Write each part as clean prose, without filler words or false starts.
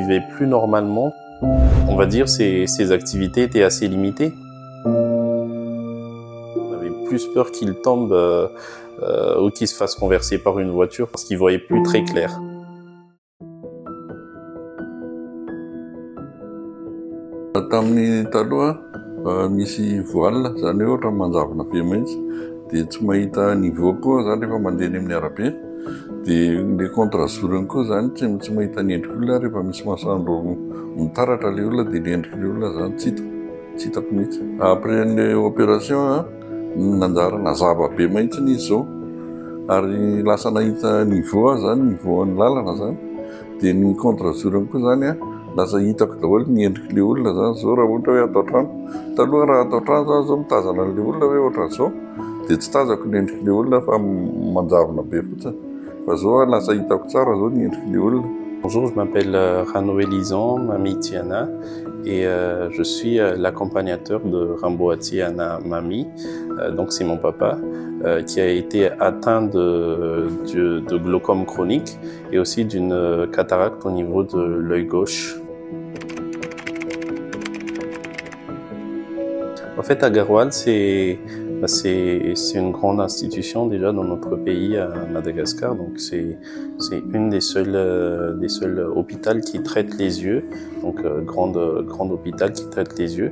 vivait plus normalement. On va dire ses activités étaient assez limitées. On avait plus peur qu'il tombe ou qu'il se fasse renverser par une voiture parce qu'il voyait plus très clair. Tamin'ny taloha misy voile zany hoe ohatra manjavona be mihitsy dia tsy mahita niveau koa zany rehefa mandeha eny amin'ny arabe dia le contre-zorony koa zany tsy mahita ny endrika olona rehefa misy masoandro mitaratra le olona dia ny endrika le olona zany tsy hitako mihitsy. Après le opération nanjara nazava be mihitsy izy zao ary lasa nahita niveau zany niveau ny lalana zany dia ny contre-zorony koa zany lasa hitako daholo ny endrik'le olona zany zao raha ohatra hoe atao trano. Taloha raha atao trano zany zao mitazana an'le olona hoe ohatran'izao dia tsy tazako ny endrik'le olona fa manjavona be fotsiny fa zao lasa hitako tsara zao ny endrik'le olona. Bonjour, je m'appelle Rano Elisan, Mami Tiana, et je suis l'accompagnateur de Rambo Atiana Mami, donc c'est mon papa, qui a été atteint de glaucome chronique et aussi d'une cataracte au niveau de l'œil gauche. En fait, Agarwal, c'est une grande institution déjà dans notre pays, à Madagascar. Donc c'est une des seuls hôpitaux qui traite les yeux, donc grand hôpital qui traite les yeux.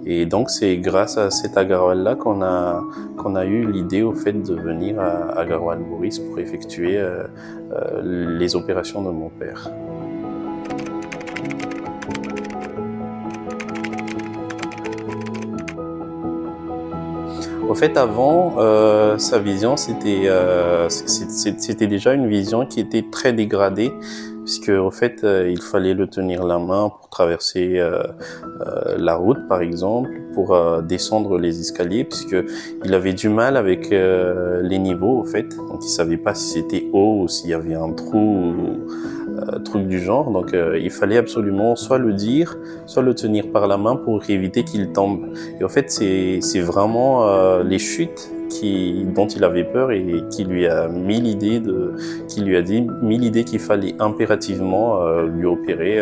Et donc c'est grâce à cet Agarwal-là qu'on a eu l'idée au fait de venir à Agarwal Maurice pour effectuer les opérations de mon père. Au fait, avant, sa vision, c'était déjà une vision qui était très dégradée, puisque au fait, il fallait le tenir la main pour traverser la route, par exemple, pour descendre les escaliers, puisque il avait du mal avec les niveaux, au fait. Donc, il savait pas si c'était haut ou s'il y avait un trou. Truc du genre, donc il fallait absolument soit le dire, soit le tenir par la main pour éviter qu'il tombe. Et en fait, c'est vraiment les chutes dont il avait peur et qui lui a mis l'idée qu'il fallait impérativement lui opérer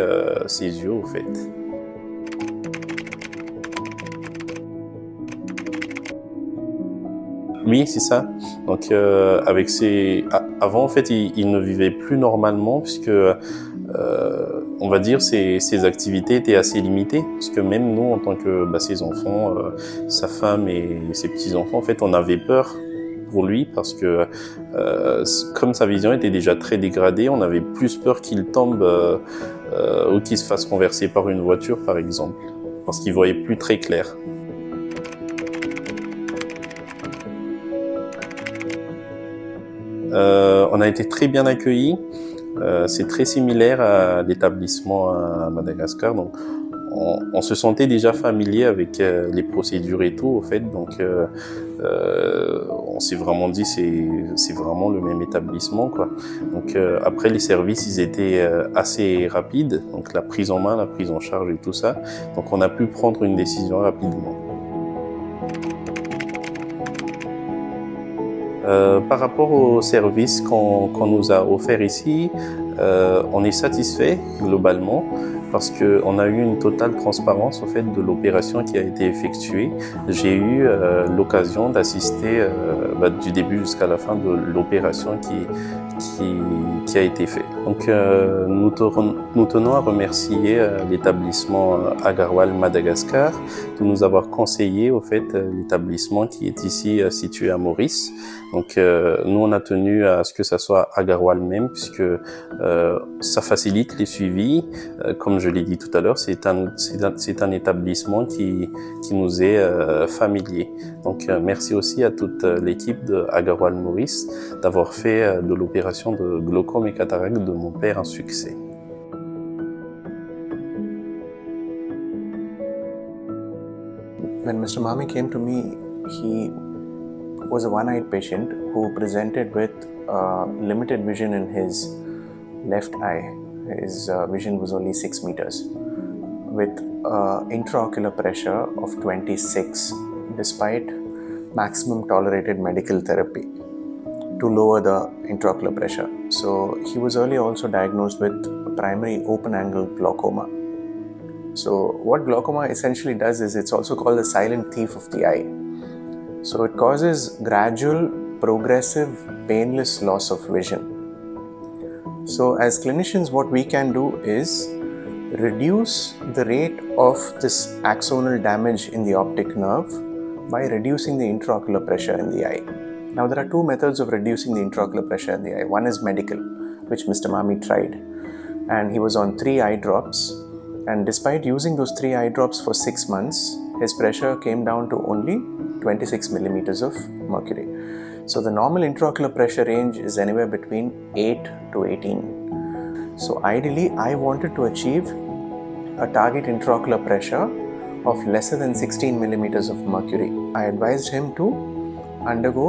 ses yeux, au fait. Oui, c'est ça. Donc, avant, en fait, il ne vivait plus normalement puisque, on va dire, ses activités étaient assez limitées. Puisque même nous, en tant que ses enfants, sa femme et ses petits-enfants, en fait, on avait peur pour lui parce que, comme sa vision était déjà très dégradée, on avait plus peur qu'il tombe ou qu'il se fasse renverser par une voiture, par exemple, parce qu'il voyait plus très clair. On a été très bien accueillis. C'est très similaire à l'établissement à Madagascar. Donc, on se sentait déjà familier avec les procédures et tout, au fait. Donc, on s'est vraiment dit c'est vraiment le même établissement, quoi. Donc, après, les services, ils étaient assez rapides. Donc, la prise en main, la prise en charge et tout ça. Donc, on a pu prendre une décision rapidement. Par rapport au service qu'on nous a offert ici, on est satisfait globalement parce qu'on a eu une totale transparence au fait de l'opération qui a été effectuée. J'ai eu l'occasion d'assister du début jusqu'à la fin de l'opération qui a été faite. Donc nous tenons à remercier l'établissement Agarwal Madagascar de nous avoir conseillé au fait l'établissement qui est ici situé à Maurice. Donc nous on a tenu à ce que ça soit Agarwal même puisque ça facilite les suivis. Comme je l'ai dit tout à l'heure, c'est un établissement qui nous est familier. Donc merci aussi à toute l'équipe de Agarwal Maurice d'avoir fait de l'opération de glaucome et cataracte de mon père un succès. When Mr. Mami came to me, he was a one-eyed patient who presented with limited vision in his left eye. His vision was only 6 meters with intraocular pressure of 26 despite maximum tolerated medical therapy to lower the intraocular pressure. So he was earlier also diagnosed with primary open-angle glaucoma. So what glaucoma essentially does is it's also called the silent thief of the eye. So it causes gradual, progressive, painless loss of vision. So as clinicians, what we can do is reduce the rate of this axonal damage in the optic nerve by reducing the intraocular pressure in the eye. Now there are two methods of reducing the intraocular pressure in the eye. One is medical, which Mr. Mami tried, and he was on 3 eye drops, and despite using those 3 eye drops for 6 months, his pressure came down to only 26 millimeters of mercury. So the normal intraocular pressure range is anywhere between 8 to 18. So ideally, I wanted to achieve a target intraocular pressure of lesser than 16 millimeters of mercury. I advised him to undergo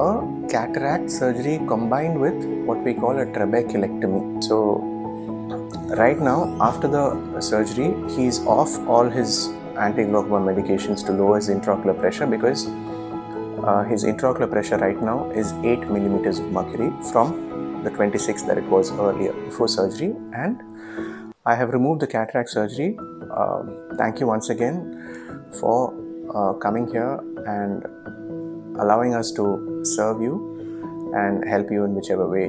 a cataract surgery combined with what we call a trabeculectomy. So right now, after the surgery, he is off all his anti-glaucoma medications to lower his intraocular pressure, because his intraocular pressure right now is 8 millimeters of mercury from the 26 that it was earlier before surgery, and I have removed the cataract surgery. Thank you once again for coming here and allowing us to serve you and help you in whichever way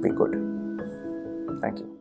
we could. Thank you.